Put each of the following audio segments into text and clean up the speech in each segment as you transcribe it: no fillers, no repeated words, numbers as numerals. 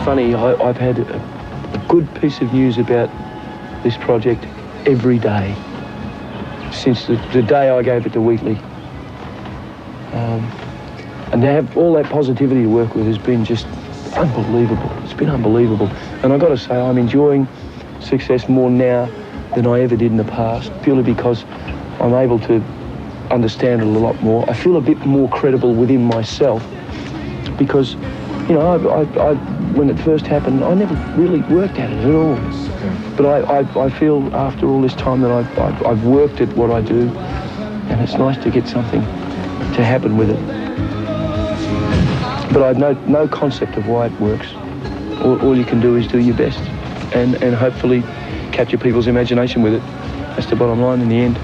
Funny, I've had a good piece of news about this project every day since the day I gave it to Wheatley. And to have all that positivity to work with has been just unbelievable. It's been unbelievable. And I've got to say, I'm enjoying success more now than I ever did in the past, purely because I'm able to understand it a lot more. I feel a bit more credible within myself because, you know, when it first happened, I never really worked at it at all. But I feel after all this time that I've worked at what I do, and it's nice to get something to happen with it. But I have no concept of why it works. All you can do is do your best and hopefully capture people's imagination with it. That's the bottom line in the end.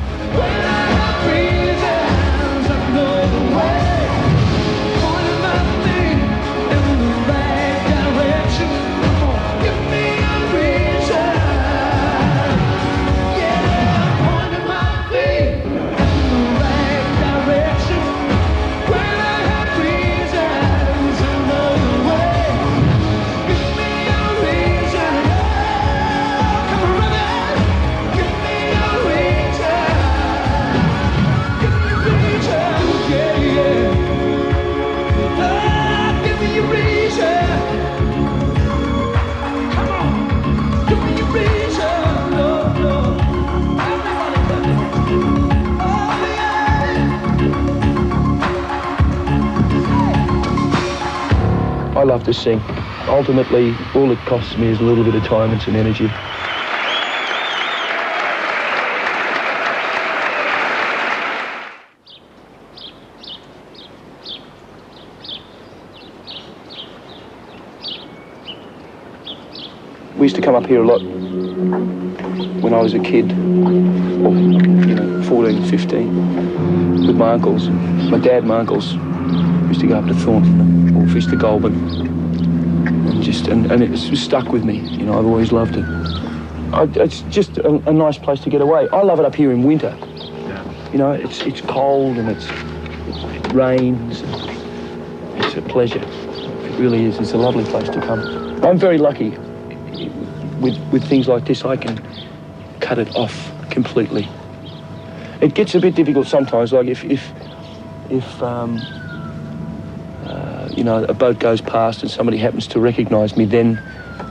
I love to sing. Ultimately, all it costs me is a little bit of time and some energy. We used to come up here a lot when I was a kid, or, 14, 15, with my uncles. My dad and my uncles used to go up to Thornton or fish the Goulburn, and it's stuck with me. I've always loved it. It's just a nice place to get away. I love it up here in winter. Yeah. It's cold and it rains. It's a pleasure. It really is. It's a lovely place to come. I'm very lucky. With things like this, I can cut it off completely. It gets a bit difficult sometimes, like if a boat goes past and somebody happens to recognise me, then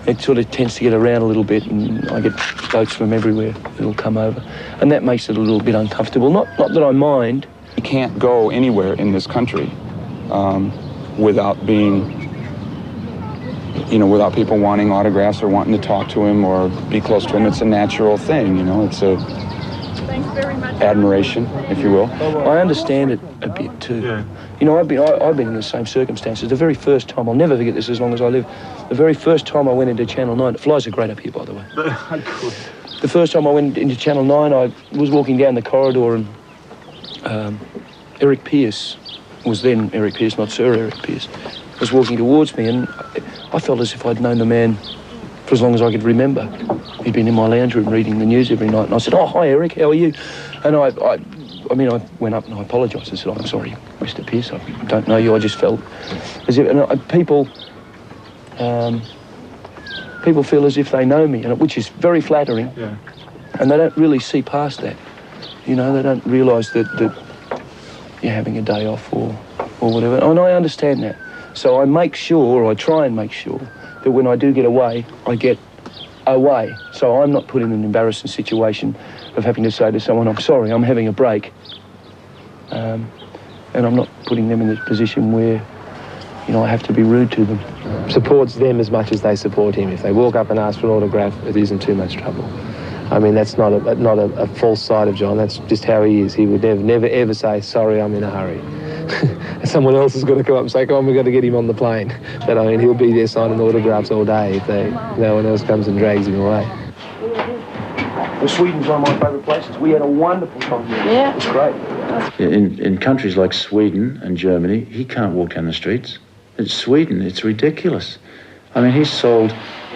it sort of tends to get around a little bit, and I get boats from everywhere that'll come over, and that makes it a little bit uncomfortable. Not that I mind. You can't go anywhere in this country without being, without people wanting autographs or wanting to talk to him or be close to him. It's a natural thing, It's a admiration, if you will. I understand it a bit too. Yeah. I've been in the same circumstances. The very first time, I'll never forget this as long as I live, the very first time I went into Channel 9, the flies are great up here, by the way. The first time I went into Channel 9, I was walking down the corridor and Eric Pearce, was then Eric Pearce, not Sir Eric Pearce, was walking towards me, and I felt as if I'd known the man for as long as I could remember. He'd been in my lounge room reading the news every night, and I said, "Oh, hi, Eric, how are you?" And I went up and I apologised. I said, "I'm sorry, Mr. Pearce, I don't know you. I just felt as if..." And people feel as if they know me, which is very flattering. Yeah. And they don't really see past that. They don't realise that you're having a day off or whatever. And I understand that. So I try and make sure that when I do get away, I get away. So I'm not put in an embarrassing situation of having to say to someone, "I'm sorry, I'm having a break." And I'm not putting them in this position where, I have to be rude to them. Supports them as much as they support him. If they walk up and ask for an autograph, it isn't too much trouble. That's not a false side of John. That's just how he is. He would never ever say, "Sorry, I'm in a hurry." Someone else is going to come up and say, "Come on, we've got to get him on the plane." But he'll be there signing autographs all day if no one else comes and drags him away. Well, Sweden's one of my favourite places. We had a wonderful time here. Yeah. It was great. In countries like Sweden and Germany, he can't walk down the streets. It's Sweden, it's ridiculous. He's sold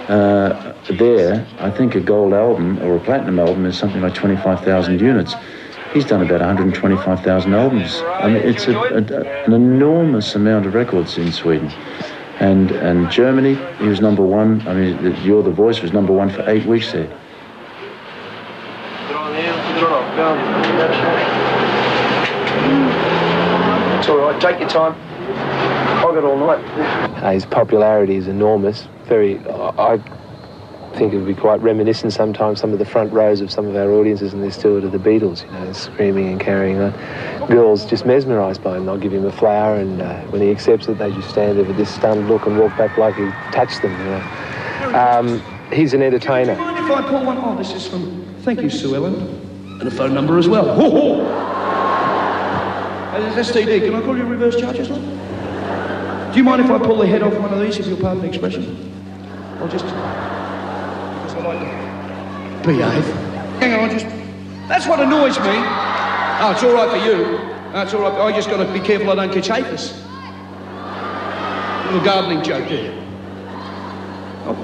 there, I think a gold album or a platinum album is something like 25,000 units. He's done about 125,000 albums. It's an enormous amount of records in Sweden. And Germany, he was number one. You're the Voice was number one for 8 weeks there. It's all right, take your time. I got all night. His popularity is enormous. I think it would be quite reminiscent sometimes, some of the front rows of some of our audiences, and they're still to the Beatles, screaming and carrying on. Girls just mesmerised by him. They'll give him a flower, and when he accepts it, they just stand there with this stunned look and walk back like he touched them. He's an entertainer. Do you mind if I pull one? Oh, this is from... Thank you, Sue Ellen. And a phone number as well. Ho, ho. STD, can I call you a reverse charges line? Do you mind if I pull the head off one of these, if you'll pardon the expression? I'll just... Because I like to behave. Hang on, that's what annoys me. Oh, it's all right for you. It's all right. I just got to be careful I don't catch aphis. Little gardening joke there. Oh.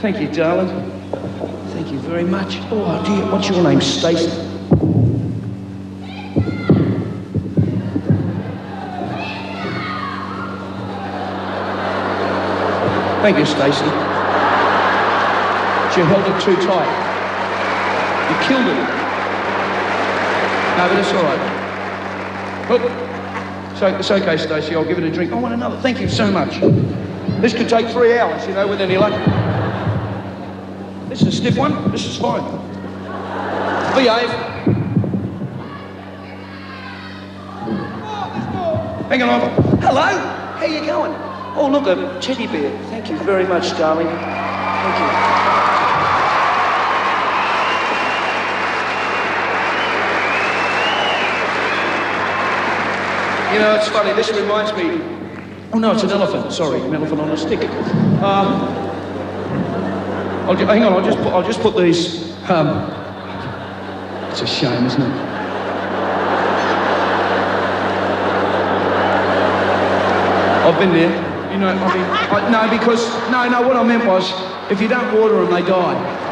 Thank you, darling. Thank you very much. Oh, dear, what's your name, Stacey? Thank you, Stacey. She held it too tight. You killed it. No, but it's all right. Oh, it's okay, Stacey. I'll give it a drink. I want another. Thank you so much. This could take 3 hours, with any luck. This is a stiff one. This is fine. Behave. Hang on. Hello. How you going? Oh, look, a teddy bear. Thank you very much, darling. Thank you. It's funny. This reminds me... Oh, no, it's an elephant. Sorry, an elephant on a stick. Hang on, I'll just put these. It's a shame, isn't it? I've been there. You know, I mean, what I meant was, if you don't water them, they die.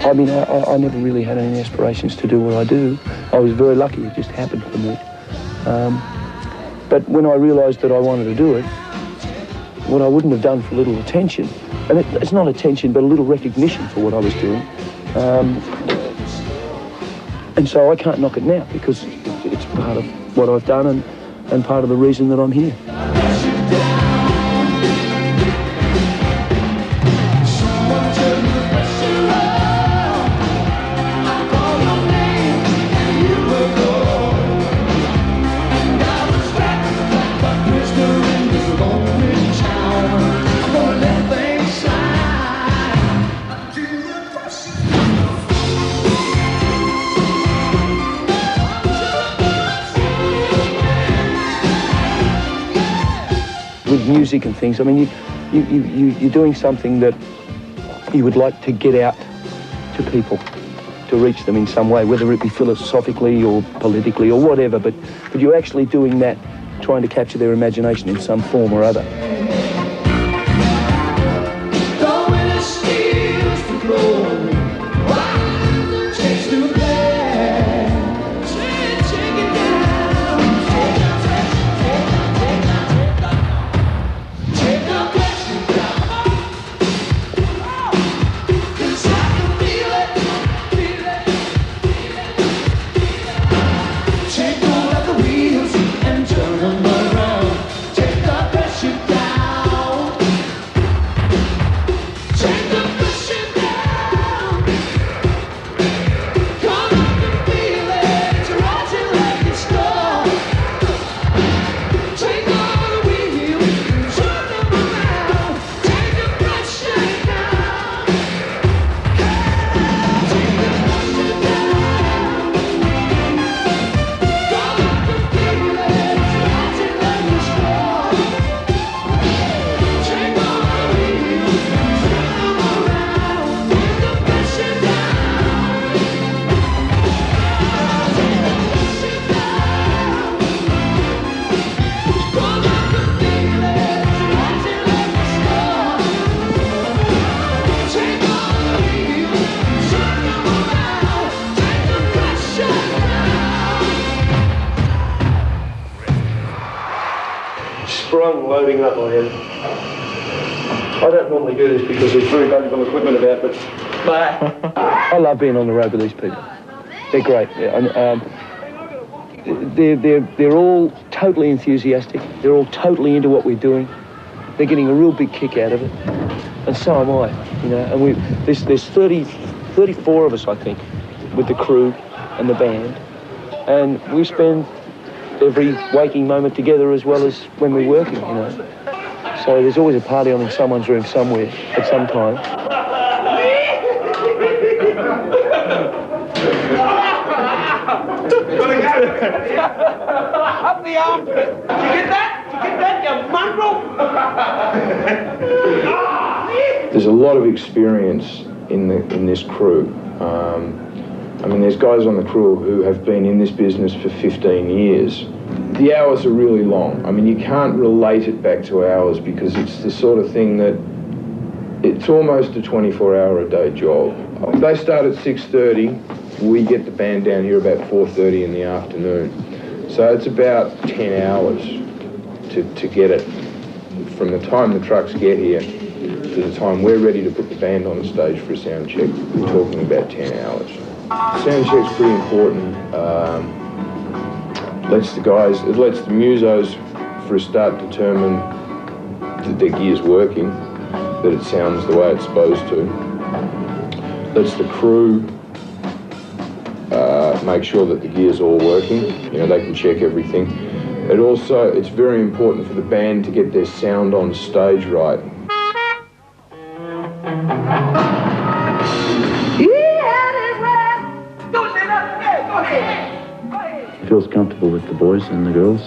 I mean, I never really had any aspirations to do what I do. I was very lucky, it just happened for me. But when I realised that I wanted to do it, what I wouldn't have done for a little attention, and it's not attention, but a little recognition for what I was doing. And so I can't knock it now, because it's part of what I've done and part of the reason that I'm here. With music and things, I mean, you're doing something that you would like to get out to people, to reach them in some way, whether it be philosophically or politically or whatever, but you're actually doing that, trying to capture their imagination in some form or other. Sprung loading up I am. I don't normally do this because there's very valuable equipment about, but I love being on the road with these people. They're great. They're all totally enthusiastic. They're all totally into what we're doing. They're getting a real big kick out of it, and so am I. You know, and there's 34 of us, I think, with the crew and the band, and we spend every waking moment together as well as when we're working, you know. So there's always a party on in someone's room somewhere at some time. Up the armpit. Did you get that? Did you get that, you mongrel? There's a lot of experience in this crew. I mean, there's guys on the crew who have been in this business for 15 years. the hours are really long. I mean, you can't relate it back to hours because it's the sort of thing that it's almost a 24-hour-a-day job. They start at 6:30. We get the band down here about 4:30 in the afternoon. So it's about 10 hours to get it from the time the trucks get here to the time we're ready to put the band on the stage for a sound check. We're talking about 10 hours. Sound check's pretty important. It lets the musos, for a start, determine that their gear's working, that it sounds the way it's supposed to. Lets the crew make sure that the gear's all working. You know, they can check everything. It's very important for the band to get their sound on stage right. He feels comfortable with the boys and the girls.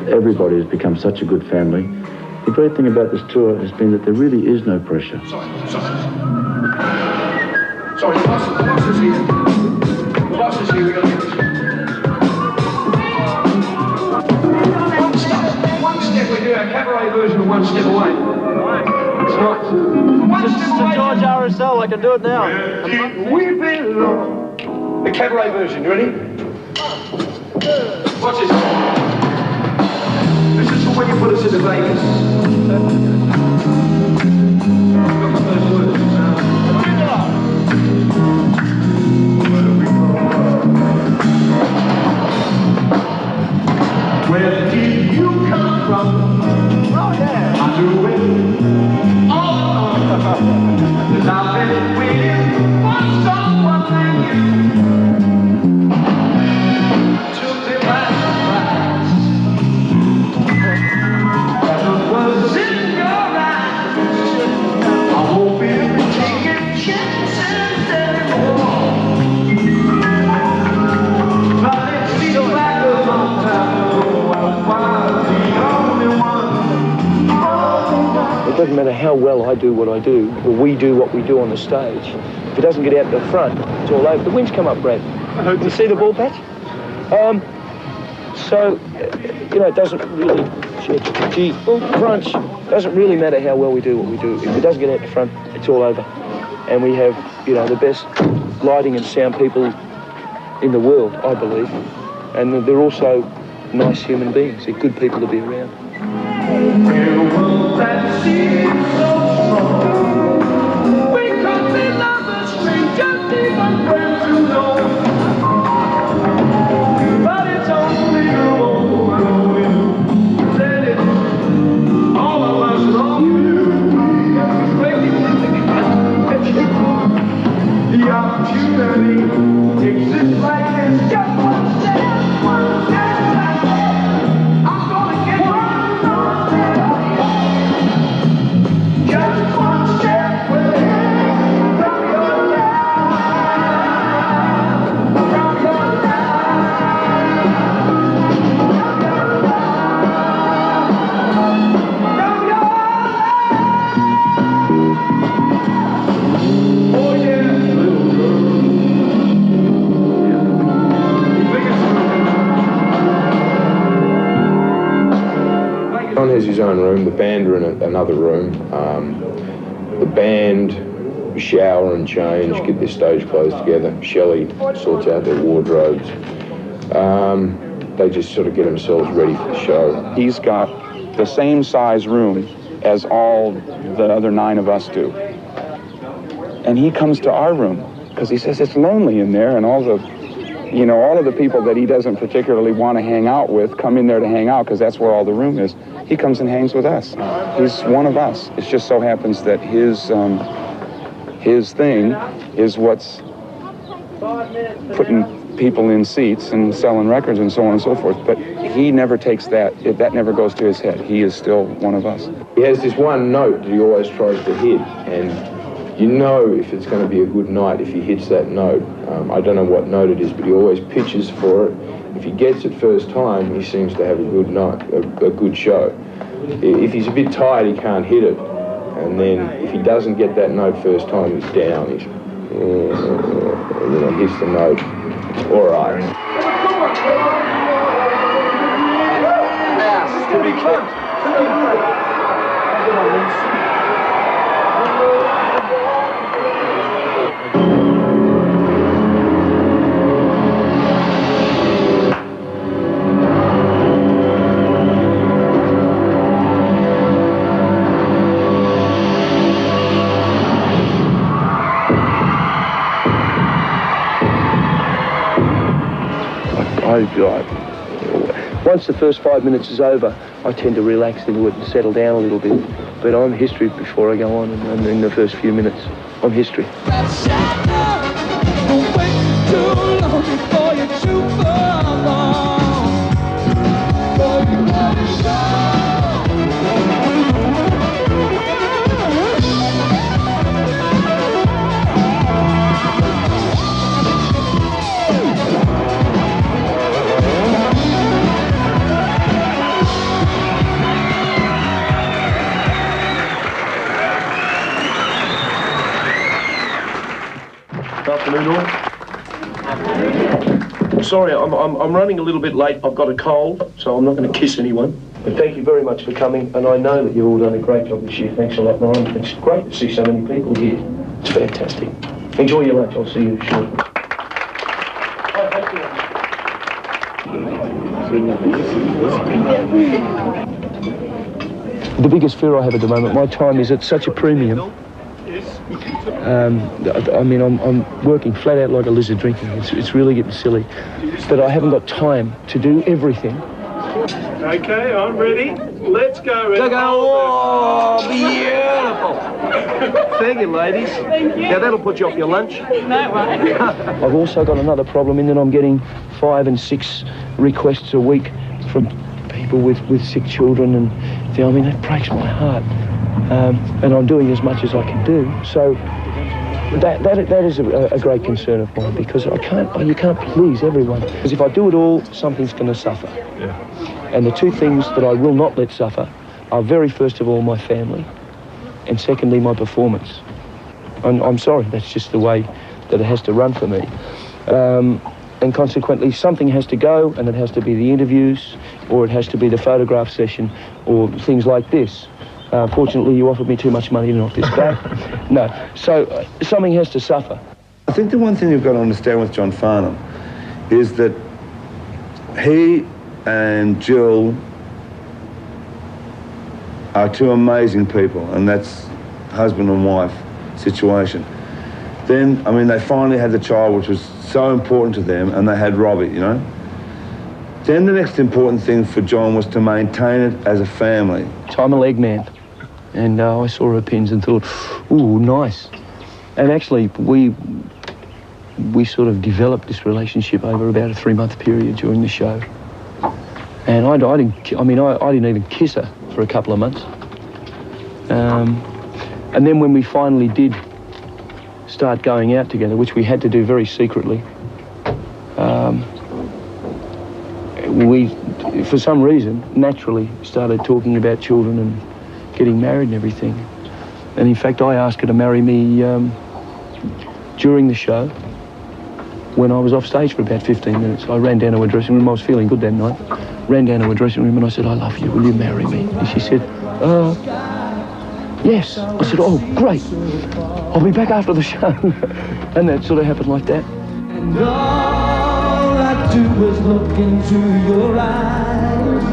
Everybody has become such a good family. The great thing about this tour has been that there really is no pressure. Sorry, the boss is here. The boss is here, we've got to get this. One step, we do our cabaret version of One Step Away. That's right. One step away. George RSL, I can do it now. We belong. The cabaret version, you ready? Watch this. This is for when you put us into Vegas. I've got my first words. Where did you come from? Oh yeah, I knew it. Oh, cause I've been waiting for someone like you. Took me by surprise. That was in your eyes. I hope you'll be taking chances anymore. But it seems like a long time ago. It doesn't matter how well I do what I do, or we do what we do on the stage. If it doesn't get out the front, it's all over. The wind's come up, Brad. You see the ball patch? So, you know, it doesn't really, crunch. It doesn't really matter how well we do what we do. If it doesn't get out the front, it's all over. And we have, you know, the best lighting and sound people in the world, I believe. And they're also nice human beings. They're good people to be around. The opportunity exists like this, just one step, one step. I'm gonna get one step, just one step away from your life, from your oh yeah. John has his own room, the band are in another room. The band shower and change, get their stage clothes together. Shelley sorts out their wardrobes. They just sort of get themselves ready for the show. He's got the same size room as all the other 9 of us do. And he comes to our room because he says it's lonely in there, and all of the people that he doesn't particularly want to hang out with come in there to hang out because that's where all the room is. He comes and hangs with us. He's one of us. It just so happens that his thing is what's putting people in seats and selling records and so on and so forth. But he never takes that. That never goes to his head. He is still one of us. He has this one note that he always tries to hit, and you know if it's going to be a good night if he hits that note. I don't know what note it is, but he always pitches for it. If he gets it first time, he seems to have a good night, a good show. If he's a bit tired, he can't hit it. And then if he doesn't get that note first time, he's down. He's, and then he hits the note. It's all right. going to be fun. Once the first 5 minutes is over, I tend to relax into it and settle down a little bit. But I'm history before I go on, and in the first few minutes, I'm history. Afternoon, all. Sorry, I'm running a little bit late. I've got a cold, so I'm not going to kiss anyone. But thank you very much for coming, and I know that you've all done a great job this year. Thanks a lot, Ryan. It's great to see so many people here. It's fantastic. Enjoy your lunch. I'll see you shortly. The biggest fear I have at the moment, my time is at such a premium. I mean, I'm working flat out like a lizard drinking. It's really getting silly. But I haven't got time to do everything. Okay, I'm ready. Let's go. Oh, beautiful. Thank you, ladies. Thank you. Now, that'll put you off your lunch. No way. I've also got another problem in that I'm getting 5 and 6 requests a week from people with sick children, and I mean, that breaks my heart. And I'm doing as much as I can do. So that is a great concern of mine, because you can't please everyone. Because if I do it all, something's going to suffer. Yeah. And the two things that I will not let suffer are, very first of all, my family, and secondly, my performance. I'm sorry, that's just the way that it has to run for me. And consequently, something has to go, and it has to be the interviews, or it has to be the photograph session, or things like this. Fortunately, you offered me too much money to knock this back. No, so something has to suffer. I think the one thing you've got to understand with John Farnham is that he and Jill are two amazing people, and that's husband and wife situation. Then, I mean, they finally had the child, which was so important to them, and they had Robbie, you know. Then the next important thing for John was to maintain it as a family. I'm a leg man, and I saw her pins and thought, ooh, nice. And actually, we sort of developed this relationship over about a 3-month period during the show. And I didn't even kiss her for a couple of months. And then when we finally did start going out together, which we had to do very secretly, we, for some reason, naturally started talking about children and getting married and everything. And in fact, I asked her to marry me during the show when I was off stage for about 15 minutes. I ran down to her dressing room. I was feeling good that night. Ran down to her dressing room and I said, I love you. Will you marry me? And she said, yes. I said, oh, great. I'll be back after the show. And that sort of happened like that. And all I do is look into your eyes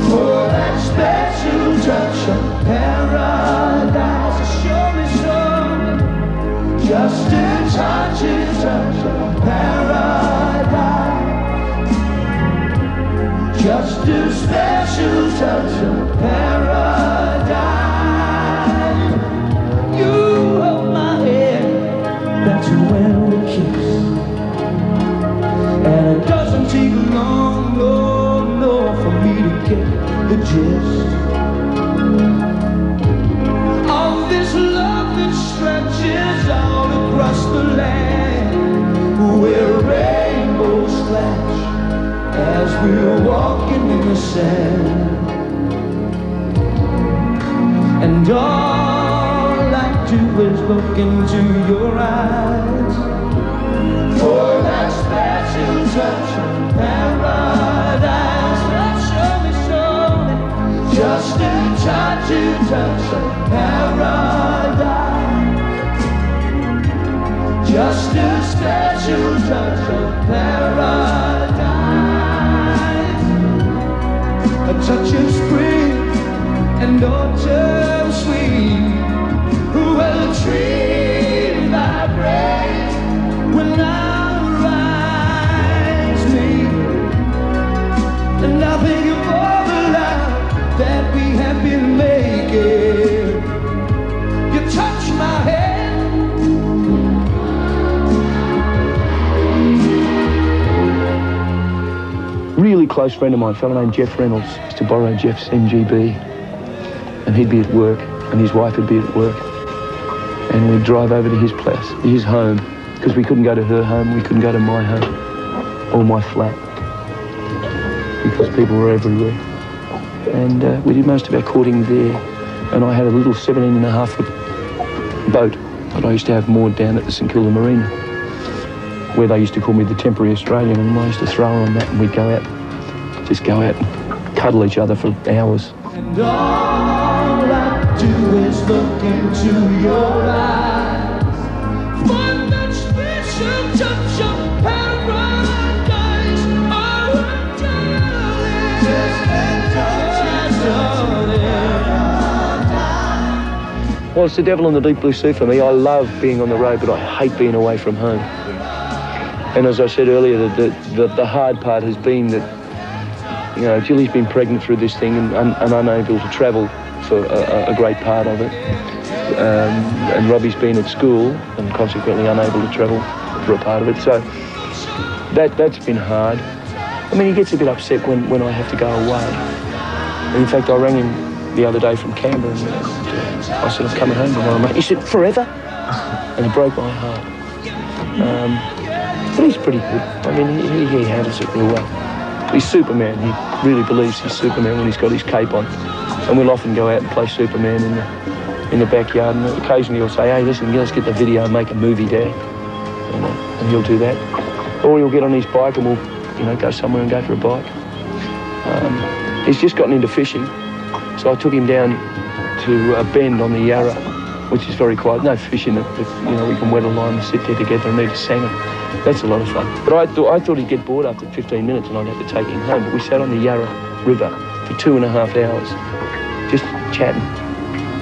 for that special touch of paradise. Show me some, just a touch of paradise. Just a special touch of paradise. You hold my hand, that's when we kiss. And it doesn't take long, no, for me to get the gist of this love that stretches out across the land, where rainbows flash as we're walking in the sand. And all I do is look into your eyes for that special touch of paradise. Show me some, special touch of paradise. Just a special touch of paradise. A touch of spring and autumn sweet. Well, the tree vibrates when love rise me, and I think of all the love that we have been making. You touch my head, really close friend of mine, a fellow named Jeff Reynolds. Used to borrow Jeff's MGB, and he'd be at work, and his wife would be at work. And we'd drive over to his place, his home, because we couldn't go to her home, we couldn't go to my home or my flat, because people were everywhere. And we did most of our courting there. And I had a little 17.5-foot boat that I used to have moored down at the St Kilda Marina, where they used to call me the temporary Australian, and I used to throw her on that, and we'd go out, just go out and cuddle each other for hours. and all I do is look into your eyes. Find that special touch of paradise. Oh, darling, darling. Well, it's the devil in the deep blue sea for me. I love being on the road, but I hate being away from home. And as I said earlier, the hard part has been that, you know, Jilly's been pregnant through this thing and unable to travel for a great part of it. And Robbie's been at school and consequently unable to travel for a part of it. So that's been hard. I mean, he gets a bit upset when I have to go away. And in fact, I rang him the other day from Canberra and I said, I'm coming home tomorrow, mate. He said, forever? And it broke my heart. But he's pretty good. I mean, he handles it real well. He's Superman. He really believes he's Superman when he's got his cape on. And we'll often go out and play Superman in the backyard. And occasionally he'll say, hey, listen, let's get the video and make a movie, Dad. And he'll do that. Or he'll get on his bike and we'll, you know, go somewhere and go for a bike. He's just gotten into fishing. So I took him down to a bend on the Yarra, which is very quiet. No fish in it, but, you know, we can wet a line and sit there together and eat a salmon. That's a lot of fun. But I thought he'd get bored after 15 minutes and I'd have to take him home. But we sat on the Yarra River for 2.5 hours, just chatting.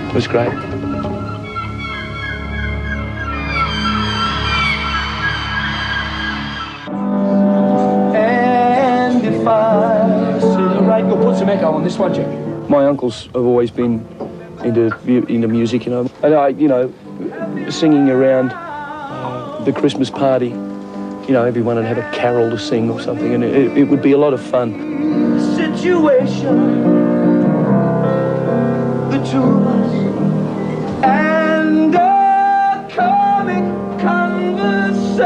It was great. And if I right, go put some echo on this one, Jimmy. My uncles have always been into music, you know. And I, you know, singing around the Christmas party, you know, everyone would have a carol to sing or something, and it would be a lot of fun. Situation, the two of us, and a comic conversation.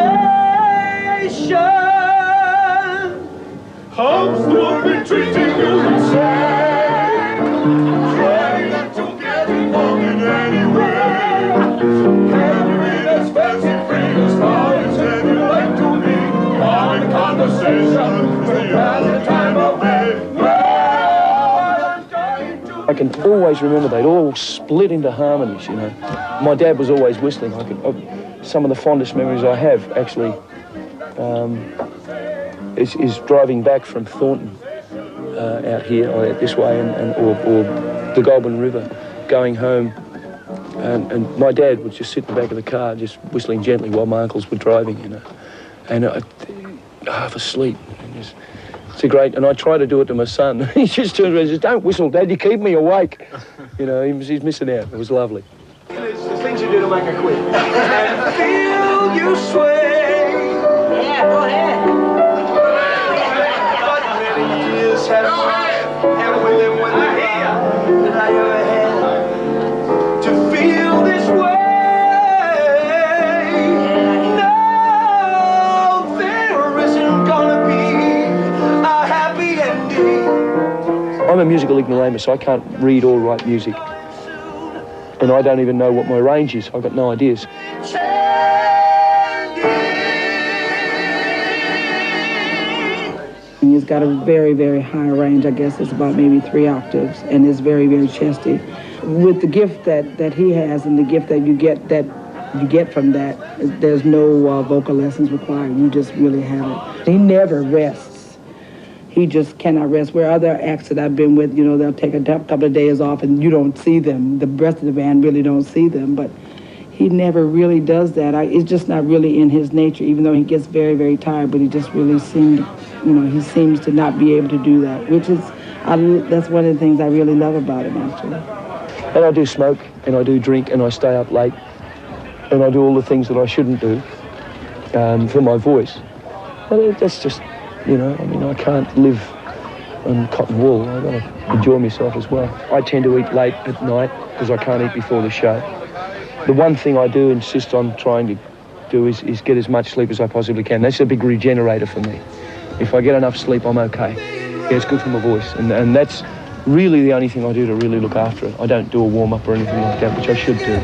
I'm still be treating you the same, trying not to get involved in any way. Carrying this fancy freedom stories and you like to me. Comic conversation is the only time away. I can always remember they'd all split into harmonies, you know. My dad was always whistling. Some of the fondest memories I have, actually, is driving back from Thornton out here, or out this way, or the Goulburn River, going home. And my dad would just sit in the back of the car, just whistling gently while my uncles were driving, you know. And half asleep. It's a great, and I try to do it to my son. He just turns around and says, don't whistle, Dad, you keep me awake. You know, he's missing out. It was lovely. It's the things you do to make her quit. And feel you sway. Yeah, go ahead. But many years have passed, and with them when I hear that I ever had to feel this way. No, there isn't gonna be a happy ending. I'm a musical ignoramus, so I can't read or write music. And I don't even know what my range is. I've got no ideas. You He's got a very, very high range. I guess it's about maybe 3 octaves, and is very, very chesty. With the gift that he has and the gift that you get from that, there's no vocal lessons required. You just really have it. He never rests. He just cannot rest. Where other acts that I've been with, you know, they'll take a couple of days off and you don't see them. The rest of the band really don't see them, but he never really does that. It's just not really in his nature, even though he gets very, very tired, but he just really he seems to not be able to do that, which is, that's one of the things I really love about him, actually. And I do smoke, and I do drink, and I stay up late, and I do all the things that I shouldn't do for my voice. But that's just, you know, I mean, I can't live on cotton wool. I've got to enjoy myself as well. I tend to eat late at night because I can't eat before the show. The one thing I do insist on trying to do is get as much sleep as I possibly can. That's a big regenerator for me. If I get enough sleep, I'm okay. Yeah, it's good for my voice, and that's really the only thing I do to really look after it. I don't do a warm-up or anything like that, which I should do.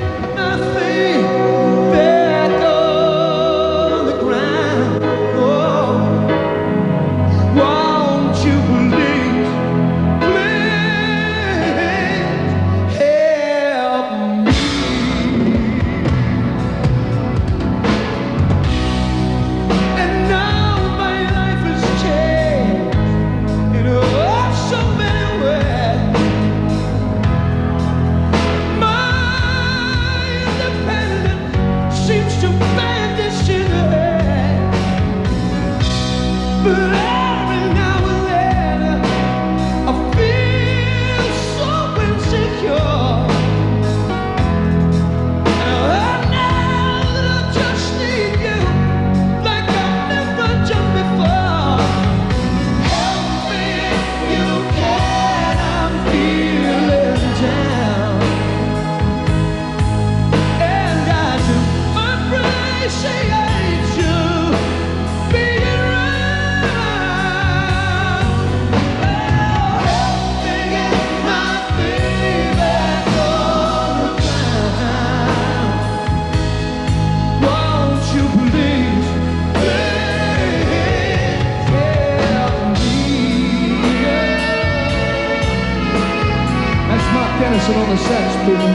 On the sax, people.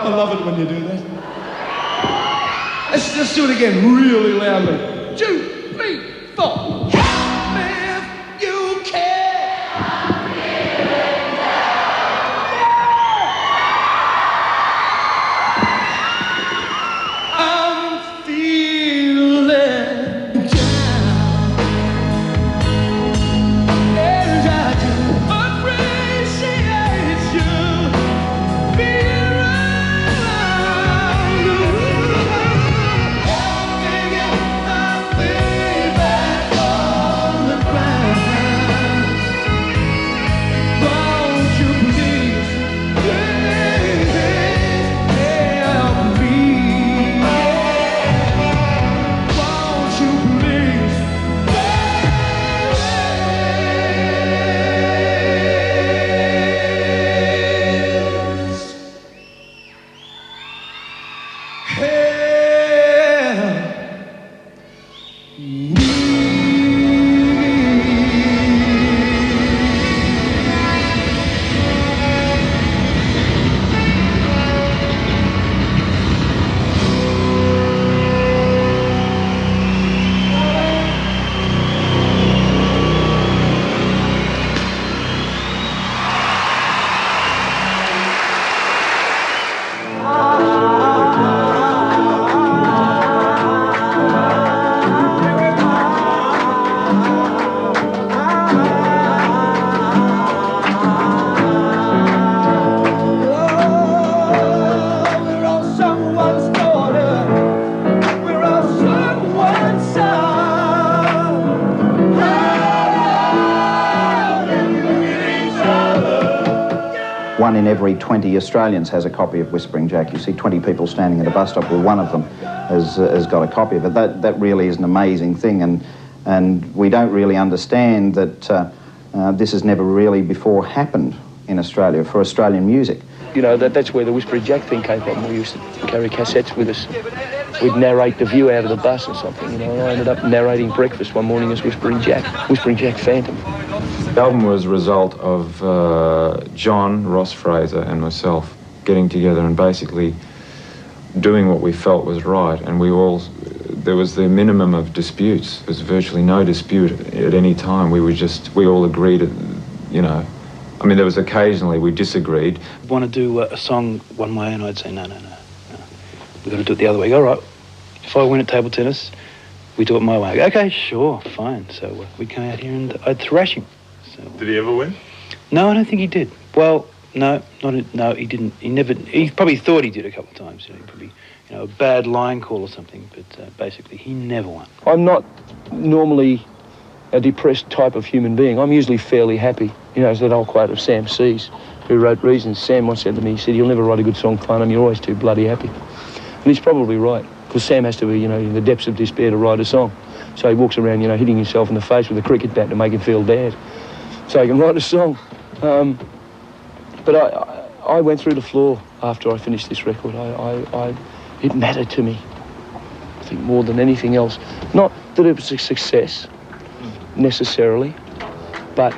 I love it when you do that. Let's do it again really loudly. 2, 3, 4. Help me if you can. I'm feeling down, and I do appreciate you being around. Help me get my feet back on. in every 20 Australians has a copy of Whispering Jack. You see 20 people standing at a bus stop, well, one of them has got a copy of it. That really is an amazing thing, and we don't really understand that this has never really before happened in Australia for Australian music. You know, that's where the Whispering Jack thing came from. We used to carry cassettes with us. We'd narrate the view out of the bus or something, you know, and I ended up narrating breakfast one morning as Whispering Jack Phantom. The album was a result of John, Ross Fraser and myself getting together and basically doing what we felt was right, and there was the minimum of disputes. There was virtually no dispute at any time. We all agreed, you know, I mean, there was occasionally we disagreed. I'd want to do a song one way and I'd say, no, we've got to do it the other way. All right, if I win at table tennis, we do it my way. Okay, sure, fine. So we'd come out here and I'd thrash him. So, did he ever win? No, I don't think he did. Well, no, he didn't. He probably thought he did a couple of times. You know, probably, you know, a bad line call or something, but basically he never won. I'm not normally a depressed type of human being. I'm usually fairly happy. You know, it's that old quote of Sam Sees, who wrote Reasons. Sam once said to me, he said, "You'll never write a good song, Farnham, you're always too bloody happy." And he's probably right, because Sam has to be, you know, in the depths of despair to write a song. So he walks around, you know, hitting himself in the face with a cricket bat to make him feel bad, so he can write a song. But I went through the floor after I finished this record. It mattered to me, I think, more than anything else. Not that it was a success, necessarily, but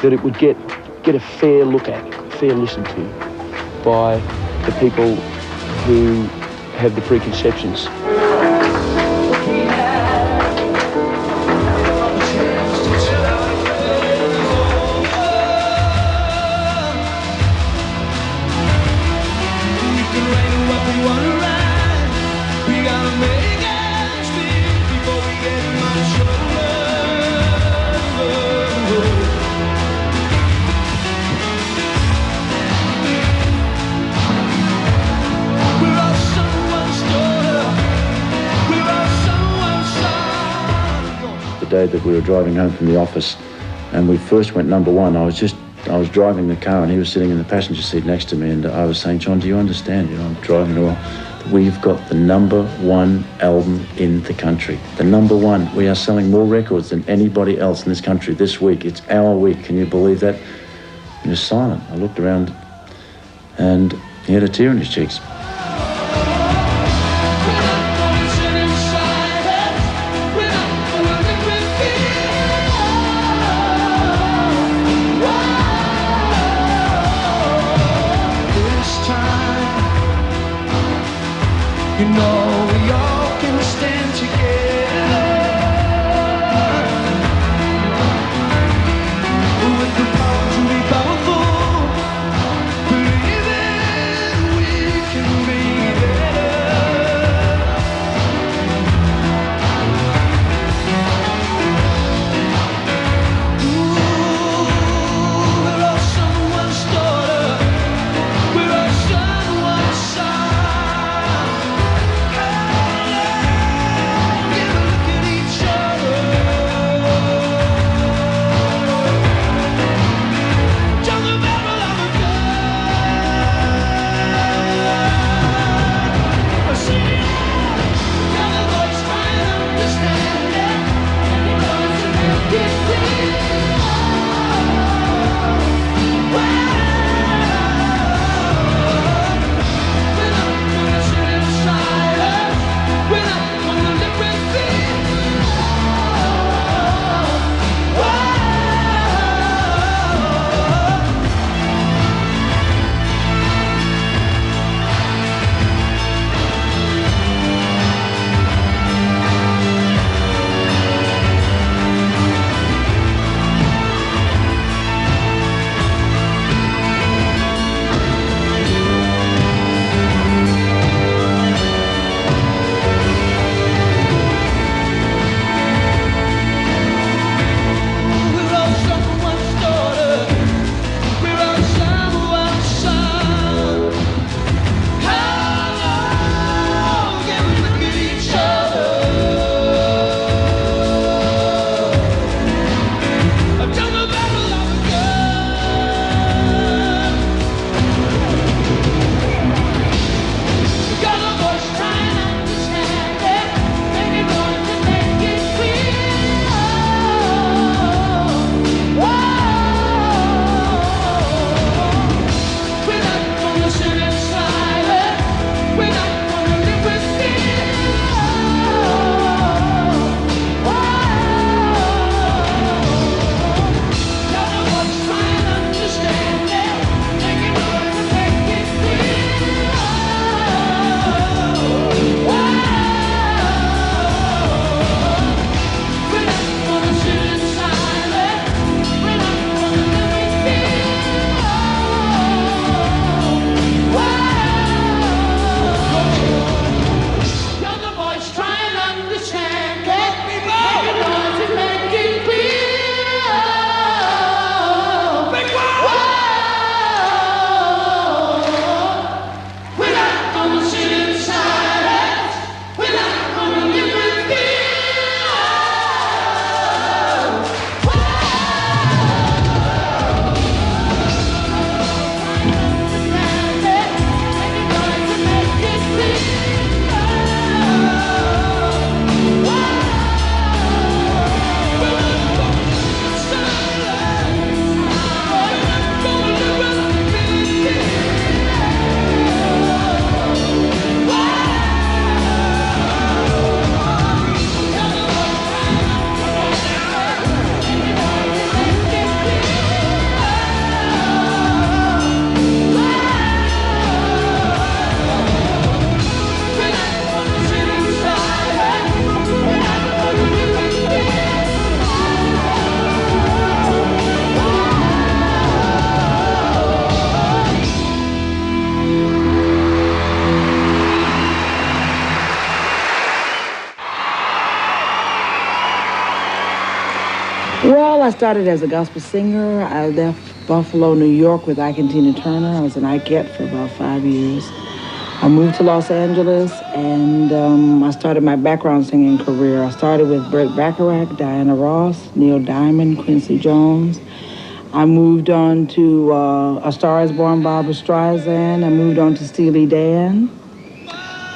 that it would get a fair look at, fair listen to by the people who have the preconceptions. The day that we were driving home from the office and we first went number one, I was driving the car and he was sitting in the passenger seat next to me, and I was saying, "John, do you understand, you know, I'm driving along, we've got the #1 album in the country. The #1. We are selling more records than anybody else in this country this week. It's our week. Can you believe that?" He was silent. I looked around and he had a tear in his cheeks. You know we all can stand together with the power to be powerful. Believe it, we can Well, I started as a gospel singer. I left Buffalo, New York with Ike and Tina Turner. I was an Ikeette for about 5 years. I moved to Los Angeles, and I started my background singing career. I started with Burt Bacharach, Diana Ross, Neil Diamond, Quincy Jones. I moved on to A Star Is Born, Barbra Streisand. I moved on to Steely Dan.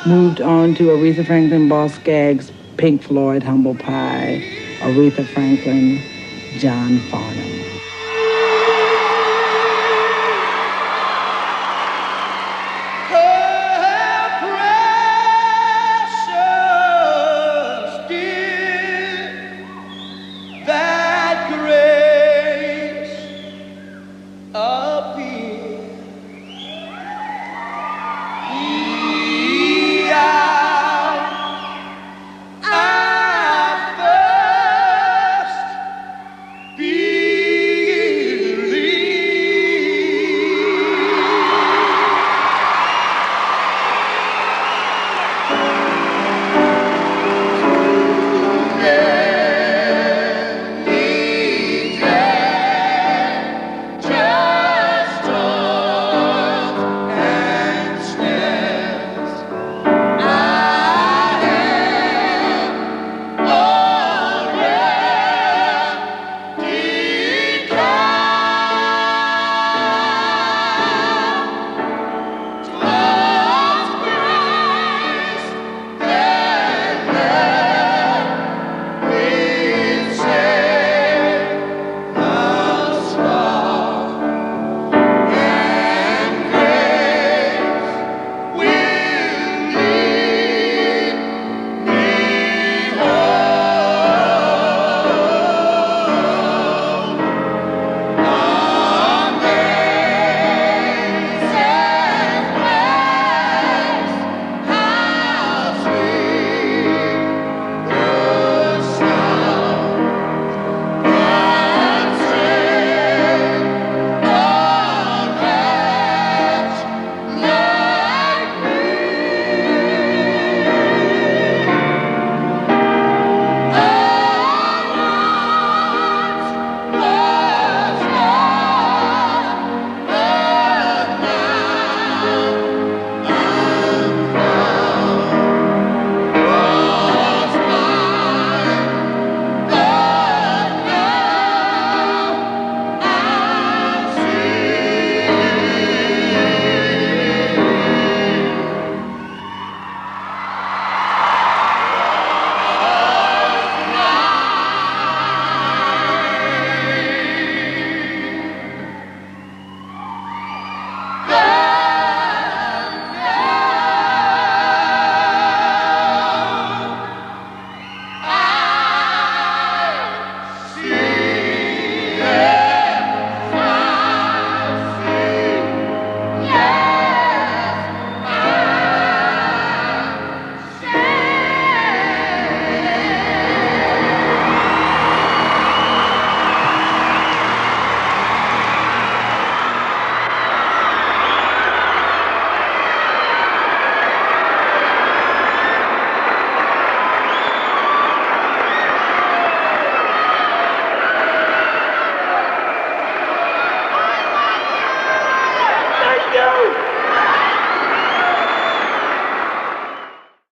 Moved on to Aretha Franklin, Boss Skaggs, Pink Floyd, Humble Pie, Aretha Franklin, John Farnham.